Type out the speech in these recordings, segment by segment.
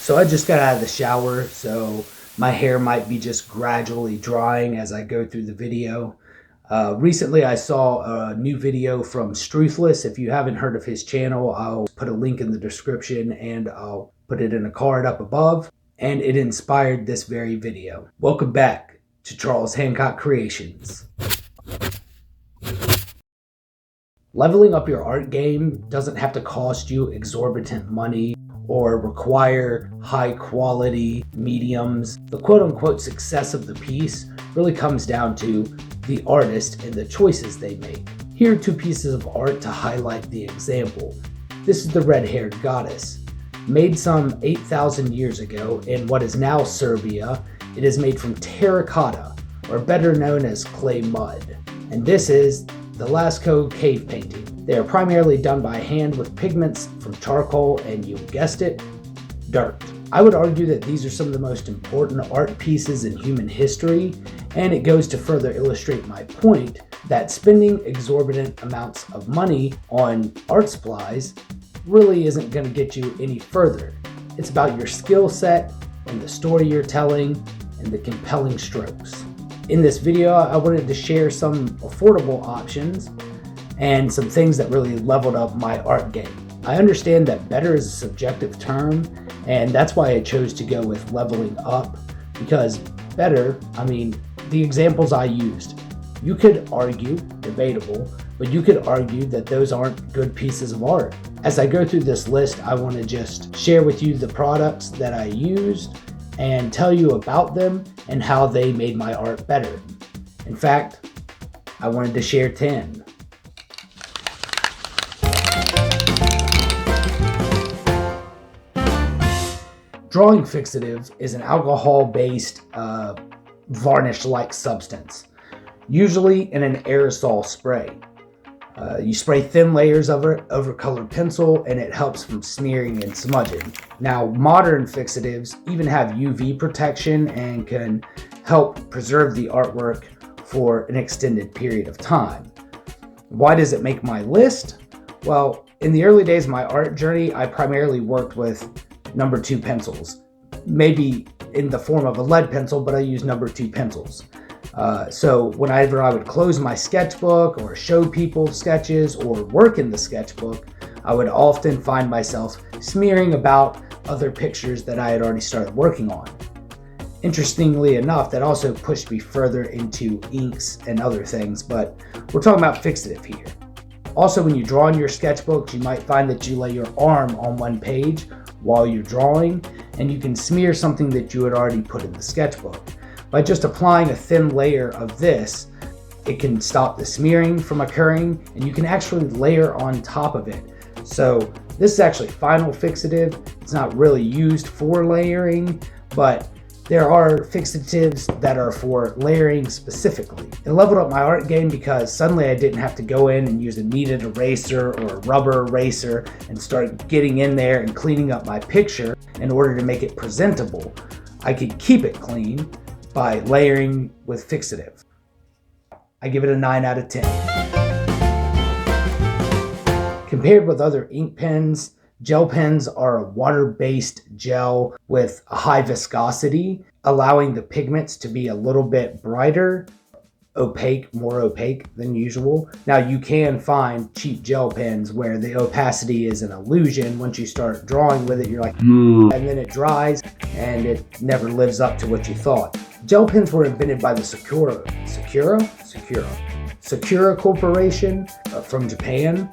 So I just got out of the shower, so my hair might be just gradually drying as I go through the video. Recently I saw a new video from Struthless. If you haven't heard of his channel, I'll put a link in the description and I'll put it in a card up above. And it inspired this very video. Welcome back to Charles Hancock Creations. Leveling up your art game doesn't have to cost you exorbitant money or require high quality mediums. The quote-unquote success of the piece really comes down to the artist and the choices they make. Here are two pieces of art to highlight the example. This is the red-haired goddess. Made some 8,000 years ago in what is now Serbia, it is made from terracotta, or better known as clay mud. And this is the Lascaux cave painting. They are primarily done by hand with pigments from charcoal and, you guessed it, dirt. I would argue that these are some of the most important art pieces in human history, and it goes to further illustrate my point that spending exorbitant amounts of money on art supplies really isn't going to get you any further. It's about your skill set and the story you're telling and the compelling strokes. In this video, I wanted to share some affordable options and some things that really leveled up my art game. I understand that better is a subjective term, and that's why I chose to go with leveling up, because better, the examples I used, you could argue, debatable, but you could argue that those aren't good pieces of art. As I go through this list, I want to just share with you the products that I used and tell you about them and how they made my art better. In fact, I wanted to share 10. Drawing fixative is an alcohol-based varnish-like substance, usually in an aerosol spray. You spray thin layers of it over colored pencil and it helps from smearing and smudging. Now, modern fixatives even have UV protection and can help preserve the artwork for an extended period of time. Why does it make my list? Well, in the early days of my art journey, I primarily worked with number 2 pencils. Maybe in the form of a lead pencil, but I use number 2 pencils. So whenever I would close my sketchbook or show people sketches or work in the sketchbook, I would often find myself smearing about other pictures that I had already started working on. Interestingly enough, that also pushed me further into inks and other things, but we're talking about fixative here. Also, when you draw in your sketchbooks, you might find that you lay your arm on one page while you're drawing, and you can smear something that you had already put in the sketchbook. By just applying a thin layer of this, it can stop the smearing from occurring, and you can actually layer on top of it. So this is actually final fixative. It's not really used for layering, but there are fixatives that are for layering specifically. It leveled up my art game because suddenly I didn't have to go in and use a kneaded eraser or a rubber eraser and start getting in there and cleaning up my picture in order to make it presentable. I could keep it clean by layering with fixative. I give it a 9 out of 10. Compared with other ink pens, gel pens are a water-based gel with a high viscosity, allowing the pigments to be a little bit brighter, more opaque than usual. Now, you can find cheap gel pens where the opacity is an illusion. Once you start drawing with it, you're like, and then it dries and it never lives up to what you thought. Gel pens were invented by the Sakura Corporation from Japan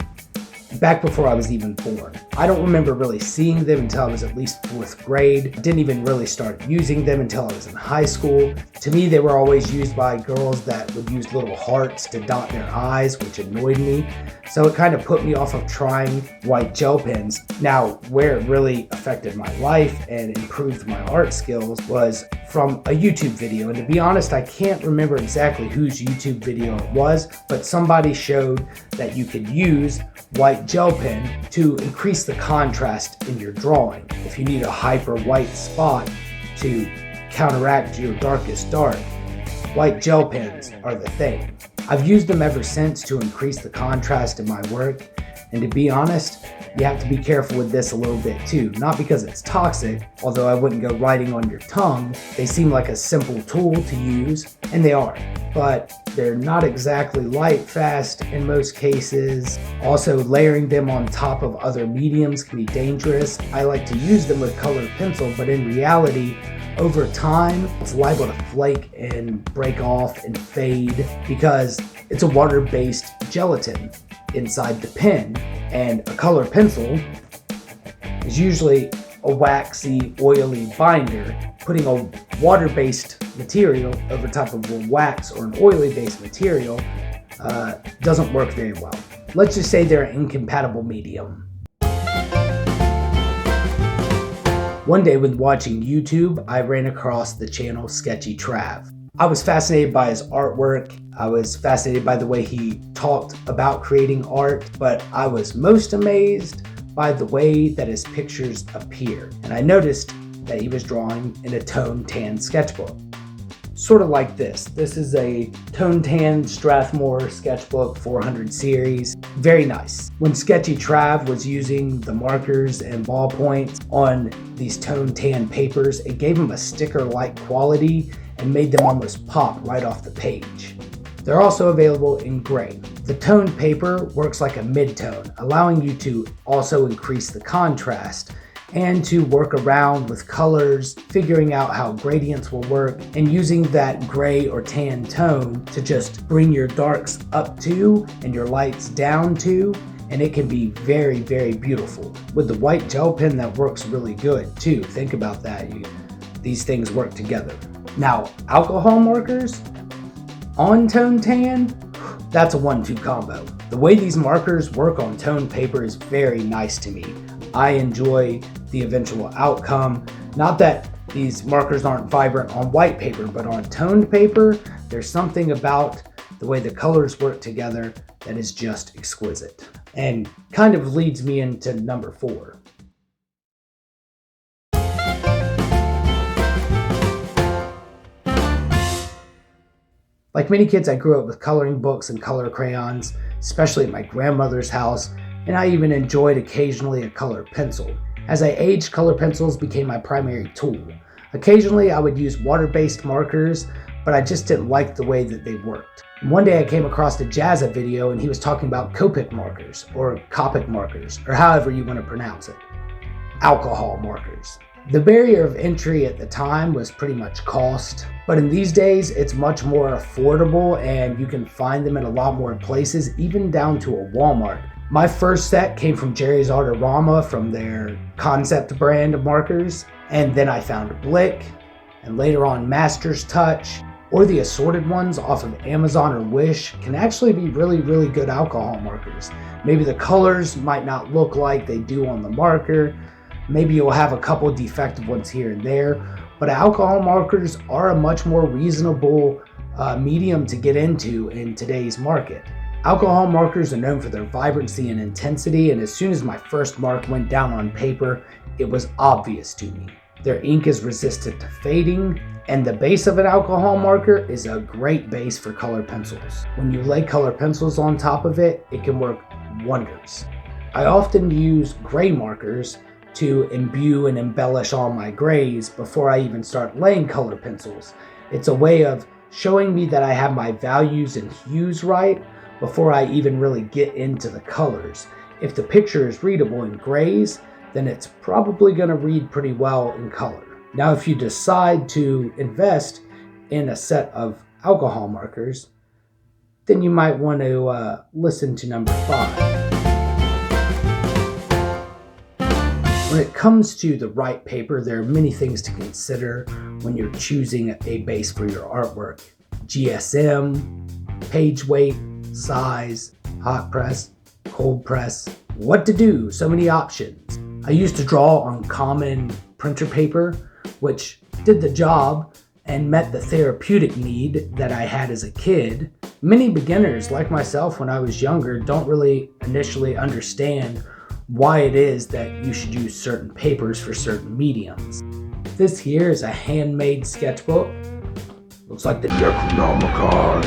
back before I was even born. I don't remember really seeing them until I was at least 4th grade. I didn't even really start using them until I was in high school. To me, they were always used by girls that would use little hearts to dot their eyes, which annoyed me. So it kind of put me off of trying white gel pens. Now, where it really affected my life and improved my art skills was from a YouTube video. And to be honest, I can't remember exactly whose YouTube video it was, but somebody showed that you could use white gel pen to increase the contrast in your drawing. If you need a hyper white spot to counteract your darkest dark, white gel pens are the thing. I've used them ever since to increase the contrast in my work, and to be honest, you have to be careful with this a little bit too. Not because it's toxic, although I wouldn't go writing on your tongue. They seem like a simple tool to use, and they are, but they're not exactly light fast in most cases. Also, layering them on top of other mediums can be dangerous. I like to use them with colored pencil, but in reality, over time, it's liable to flake and break off and fade because it's a water-based gelatin inside the pen, and a color pencil is usually a waxy, oily binder. Putting a water-based material over top of a wax or an oily-based material doesn't work very well. Let's just say they're an incompatible medium. One day when watching YouTube, I ran across the channel Sketchy Trav. I was fascinated by his artwork. I was fascinated by the way he talked about creating art, but I was most amazed by the way that his pictures appear. And I noticed that he was drawing in a tone tan sketchbook. Sort of like this. This is a tone tan Strathmore sketchbook 400 series. Very nice. When Sketchy Trav was using the markers and ballpoints on these tone tan papers, it gave him a sticker-like quality and made them almost pop right off the page. They're also available in gray. The toned paper works like a mid-tone, allowing you to also increase the contrast and to work around with colors, figuring out how gradients will work, and using that gray or tan tone to just bring your darks up to and your lights down to, and it can be very, very beautiful. With the white gel pen, that works really good too. Think about that. These things work together. Now, alcohol markers on tone tan, that's a 1-2 combo. The way these markers work on toned paper is very nice to me. I enjoy the eventual outcome. Not that these markers aren't vibrant on white paper, but on toned paper, there's something about the way the colors work together that is just exquisite. And kind of leads me into number 4. Like many kids, I grew up with coloring books and color crayons, especially at my grandmother's house, and I even enjoyed occasionally a colored pencil. As I aged, color pencils became my primary tool. Occasionally, I would use water-based markers, but I just didn't like the way that they worked. And one day I came across a Jazza video and he was talking about Copic markers, or Copic markers, or however you want to pronounce it. Alcohol markers. The barrier of entry at the time was pretty much cost, but in these days it's much more affordable and you can find them in a lot more places, even down to a Walmart. My first set came from Jerry's Artorama from their concept brand of markers, and then I found Blick, and later on Master's Touch, or the assorted ones off of Amazon or Wish can actually be really, really good alcohol markers. Maybe the colors might not look like they do on the marker. Maybe you'll have a couple defective ones here and there, but alcohol markers are a much more reasonable medium to get into in today's market. Alcohol markers are known for their vibrancy and intensity, and as soon as my first mark went down on paper, it was obvious to me. Their ink is resistant to fading, and the base of an alcohol marker is a great base for color pencils. When you lay color pencils on top of it, it can work wonders. I often use gray markers to imbue and embellish all my grays before I even start laying color pencils. It's a way of showing me that I have my values and hues right before I even really get into the colors. If the picture is readable in grays, then it's probably going to read pretty well in color. Now, if you decide to invest in a set of alcohol markers, then you might want to listen to number 5. When it comes to the right paper, there are many things to consider when you're choosing a base for your artwork. GSM, page weight, size, hot press, cold press, what to do, so many options. I used to draw on common printer paper, which did the job and met the therapeutic need that I had as a kid. Many beginners, like myself when I was younger, don't really initially understand why it is that you should use certain papers for certain mediums. This here is a handmade sketchbook. Looks like the Necronomicon.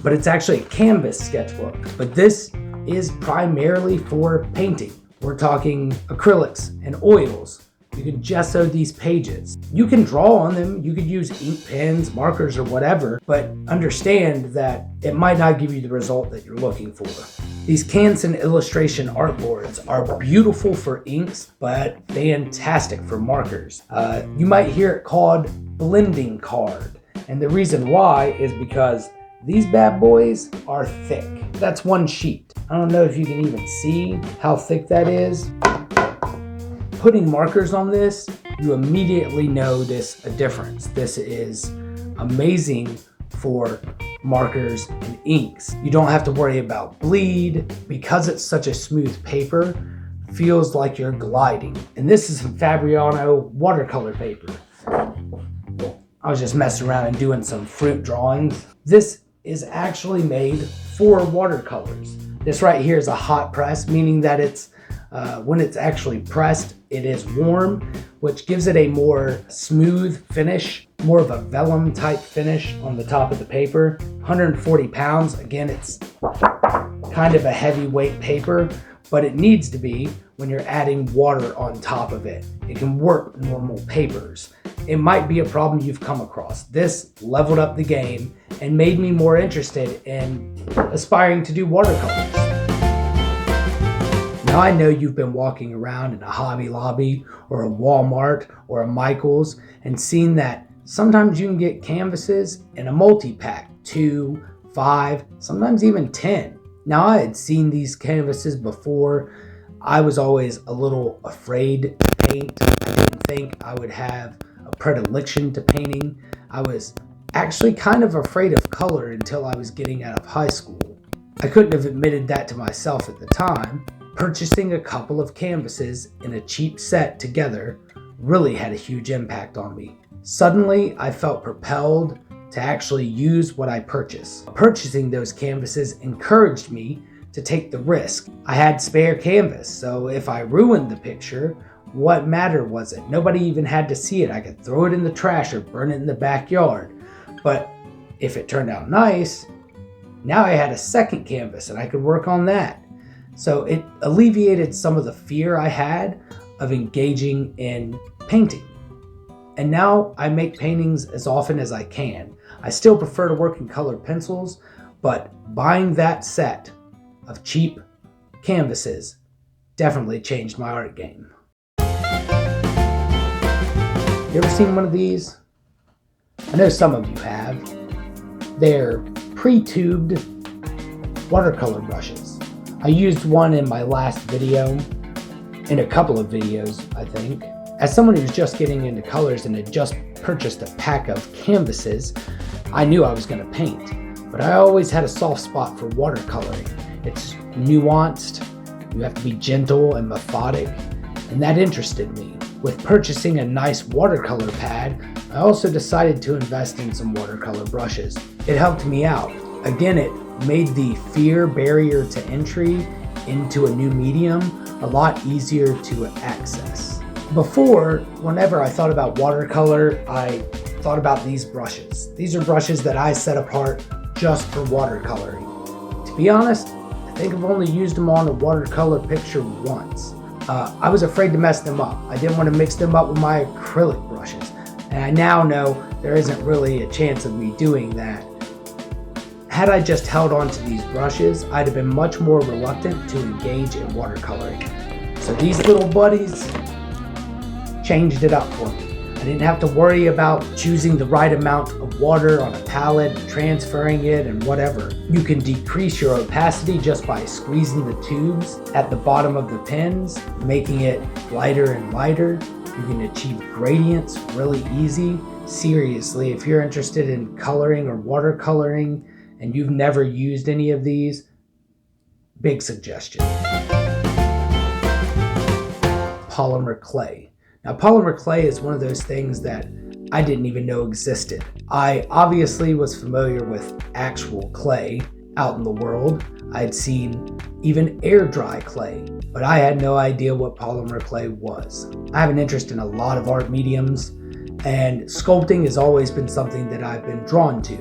But it's actually a canvas sketchbook. But this is primarily for painting. We're talking acrylics and oils. You can gesso these pages. You can draw on them. You could use ink pens, markers, or whatever, but understand that it might not give you the result that you're looking for. These Canson illustration artboards are beautiful for inks, but fantastic for markers. You might hear it called blending card. And the reason why is because these bad boys are thick. That's one sheet. I don't know if you can even see how thick that is. Putting markers on this, you immediately notice a difference. This is amazing for markers and inks. You don't have to worry about bleed. Because it's such a smooth paper, feels like you're gliding. And this is some Fabriano watercolor paper. I was just messing around and doing some fruit drawings. This is actually made for watercolors. This right here is a hot press, meaning that it's when it's actually pressed, it is warm, which gives it a more smooth finish, more of a vellum type finish on the top of the paper. 140 pounds, again, it's kind of a heavyweight paper, but it needs to be when you're adding water on top of it. It can warp normal papers. It might be a problem you've come across. This leveled up the game and made me more interested in aspiring to do watercolors. Now I know you've been walking around in a Hobby Lobby or a Walmart or a Michael's and seen that sometimes you can get canvases in a multi-pack, 2, 5, sometimes even 10. Now I had seen these canvases before. I was always a little afraid to paint. I didn't think I would have a predilection to painting. I was actually kind of afraid of color until I was getting out of high school. I couldn't have admitted that to myself at the time. Purchasing a couple of canvases in a cheap set together really had a huge impact on me. Suddenly, I felt propelled to actually use what I purchased. Purchasing those canvases encouraged me to take the risk. I had spare canvas, so if I ruined the picture, what matter was it? Nobody even had to see it. I could throw it in the trash or burn it in the backyard. But if it turned out nice, now I had a second canvas and I could work on that. So it alleviated some of the fear I had of engaging in painting. And now I make paintings as often as I can. I still prefer to work in colored pencils, but buying that set of cheap canvases definitely changed my art game. You ever seen one of these? I know some of you have. They're pre-tubed watercolor brushes. I used one in my last video, in a couple of videos, I think. As someone who's just getting into colors and had just purchased a pack of canvases, I knew I was going to paint, but I always had a soft spot for watercoloring. It's nuanced, you have to be gentle and methodic, and that interested me. With purchasing a nice watercolor pad, I also decided to invest in some watercolor brushes. It helped me out. Again, it made the fear barrier to entry into a new medium a lot easier to access. Before, whenever I thought about watercolor, I thought about these brushes. These are brushes that I set apart just for watercoloring. To be honest, I think I've only used them on a watercolor picture once. I was afraid to mess them up. I didn't want to mix them up with my acrylic brushes. And I now know there isn't really a chance of me doing that. Had I just held on to these brushes, I'd have been much more reluctant to engage in watercoloring. So these little buddies changed it up for me. I didn't have to worry about choosing the right amount of water on a palette, transferring it, and whatever. You can decrease your opacity just by squeezing the tubes at the bottom of the pens, making it lighter and lighter. You can achieve gradients really easy. Seriously, if you're interested in coloring or watercoloring and you've never used any of these, big suggestion. Polymer Clay. Now, Polymer Clay is one of those things that I didn't even know existed. I obviously was familiar with actual clay out in the world. I'd seen even air dry clay, but I had no idea what polymer clay was. I have an interest in a lot of art mediums, and sculpting has always been something that I've been drawn to.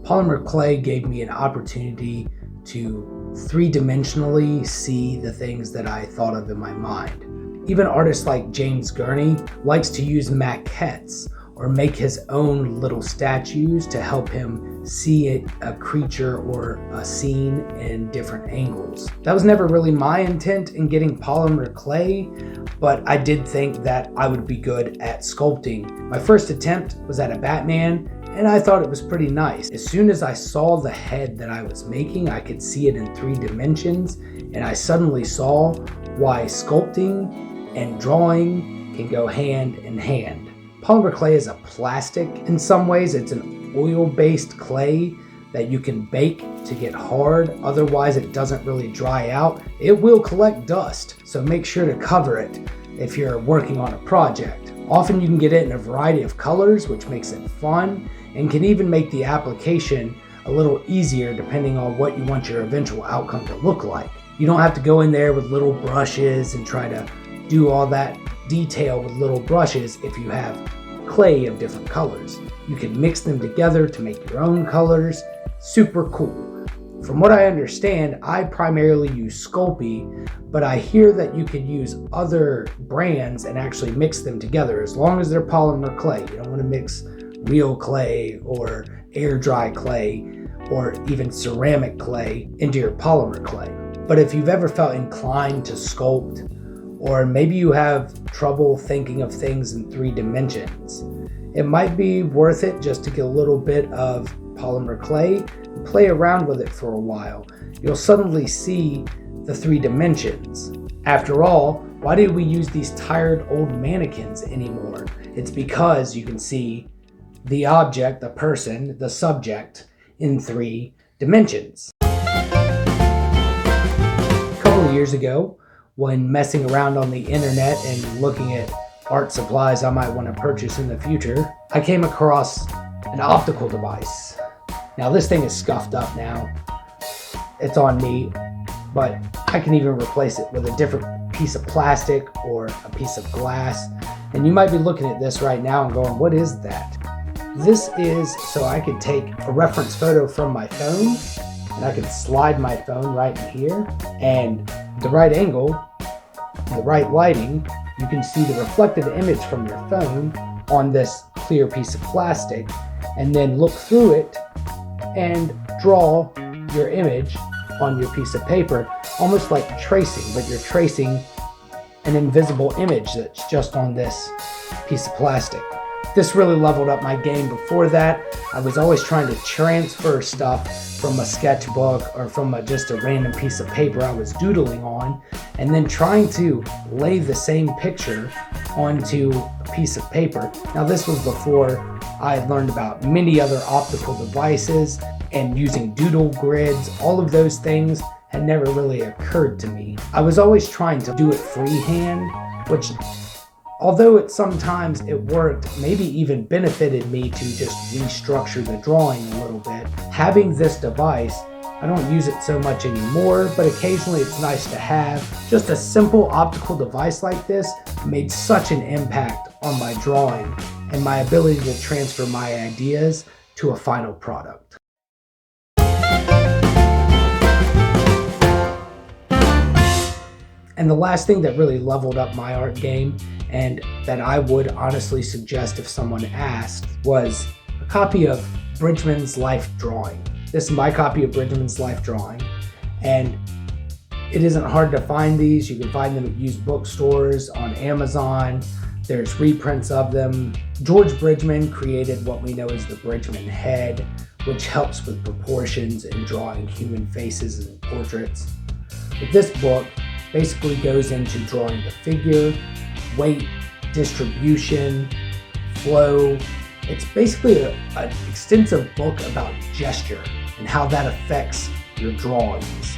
Polymer clay gave me an opportunity to three-dimensionally see the things that I thought of in my mind. Even artists like James Gurney likes to use maquettes or make his own little statues to help him see a creature or a scene in different angles. That was never really my intent in getting polymer clay, but I did think that I would be good at sculpting. My first attempt was at a Batman, and I thought it was pretty nice. As soon as I saw the head that I was making, I could see it in 3 dimensions, and I suddenly saw why sculpting and drawing can go hand in hand. Polymer clay is a plastic. In some ways, it's an oil-based clay that you can bake to get hard. Otherwise, it doesn't really dry out. It will collect dust, so make sure to cover it if you're working on a project. Often you can get it in a variety of colors, which makes it fun, and can even make the application a little easier depending on what you want your eventual outcome to look like. You don't have to go in there with little brushes and try to do all that detail with little brushes if you have clay of different colors. You can mix them together to make your own colors. Super cool. From what I understand, I primarily use Sculpey, but I hear that you could use other brands and actually mix them together as long as they're polymer clay. You don't want to mix real clay or air dry clay or even ceramic clay into your polymer clay. But if you've ever felt inclined to sculpt, or maybe you have trouble thinking of things in 3 dimensions, it might be worth it just to get a little bit of polymer clay and play around with it for a while. You'll suddenly see the 3 dimensions. After all, why do we use these tired old mannequins anymore? It's because you can see the object, the person, the subject in 3 dimensions. A couple of years ago, when messing around on the internet and looking at art supplies I might want to purchase in the future, I came across an optical device. Now this thing is scuffed up now. It's on me, but I can even replace it with a different piece of plastic or a piece of glass. And you might be looking at this right now and going, what is that? This is so I could take a reference photo from my phone, and I could slide my phone right in here, and the right angle, the right lighting, you can see the reflected image from your phone on this clear piece of plastic, and then look through it and draw your image on your piece of paper, almost like tracing, but you're tracing an invisible image that's just on this piece of plastic. This really leveled up my game. Before that, I was always trying to transfer stuff from a sketchbook or from just a random piece of paper I was doodling on, and then trying to lay the same picture onto a piece of paper. Now this was before I had learned about many other optical devices and using doodle grids. All of those things had never really occurred to me. I was always trying to do it freehand, which, although sometimes it worked, maybe even benefited me to just restructure the drawing a little bit. Having this device, I don't use it so much anymore, but occasionally it's nice to have. Just a simple optical device like this made such an impact on my drawing and my ability to transfer my ideas to a final product. And the last thing that really leveled up my art game, and that I would honestly suggest if someone asked, was a copy of Bridgman's Life Drawing. This is my copy of Bridgman's Life Drawing, and it isn't hard to find these. You can find them at used bookstores, on Amazon. There's reprints of them. George Bridgman created what we know as the Bridgman head, which helps with proportions and drawing human faces and portraits. But this book basically goes into drawing the figure, weight, distribution, flow. It's basically an extensive book about gesture and how that affects your drawings.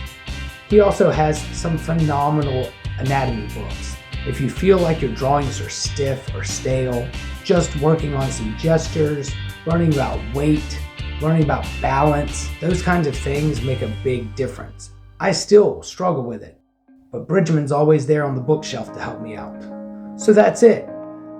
He also has some phenomenal anatomy books. If you feel like your drawings are stiff or stale, just working on some gestures, learning about weight, learning about balance, those kinds of things make a big difference. I still struggle with it, but Bridgman's always there on the bookshelf to help me out. So that's it.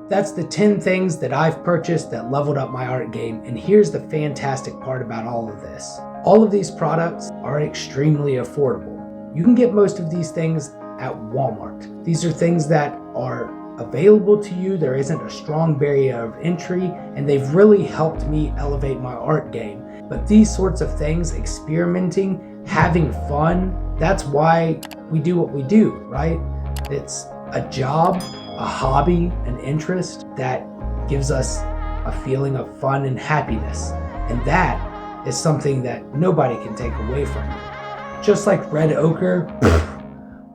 That's the 10 things that I've purchased that leveled up my art game, and here's the fantastic part about all of this. All of these products are extremely affordable. You can get most of these things at Walmart. These are things that are available to you. There isn't a strong barrier of entry, and they've really helped me elevate my art game. But these sorts of things, experimenting, having fun, that's why we do what we do, right? It's a job, a hobby, an interest that gives us a feeling of fun and happiness. And that is something that nobody can take away from you. Just like red ochre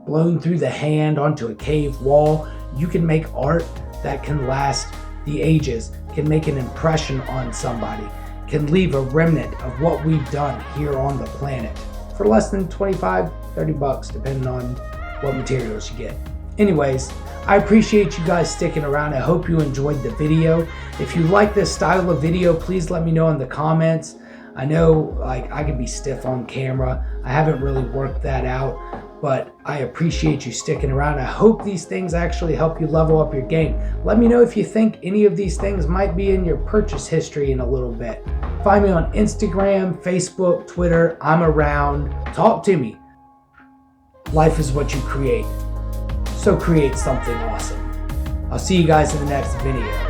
blown through the hand onto a cave wall, you can make art that can last the ages, can make an impression on somebody, can leave a remnant of what we've done here on the planet for less than 25, 30 bucks, depending on what materials you get. Anyways, I appreciate you guys sticking around. I hope you enjoyed the video. If you like this style of video, please let me know in the comments. I know I can be stiff on camera. I haven't really worked that out, but I appreciate you sticking around. I hope these things actually help you level up your game. Let me know if you think any of these things might be in your purchase history in a little bit. Find me on Instagram, Facebook, Twitter. I'm around. Talk to me. Life is what you create. So create something awesome. I'll see you guys in the next video.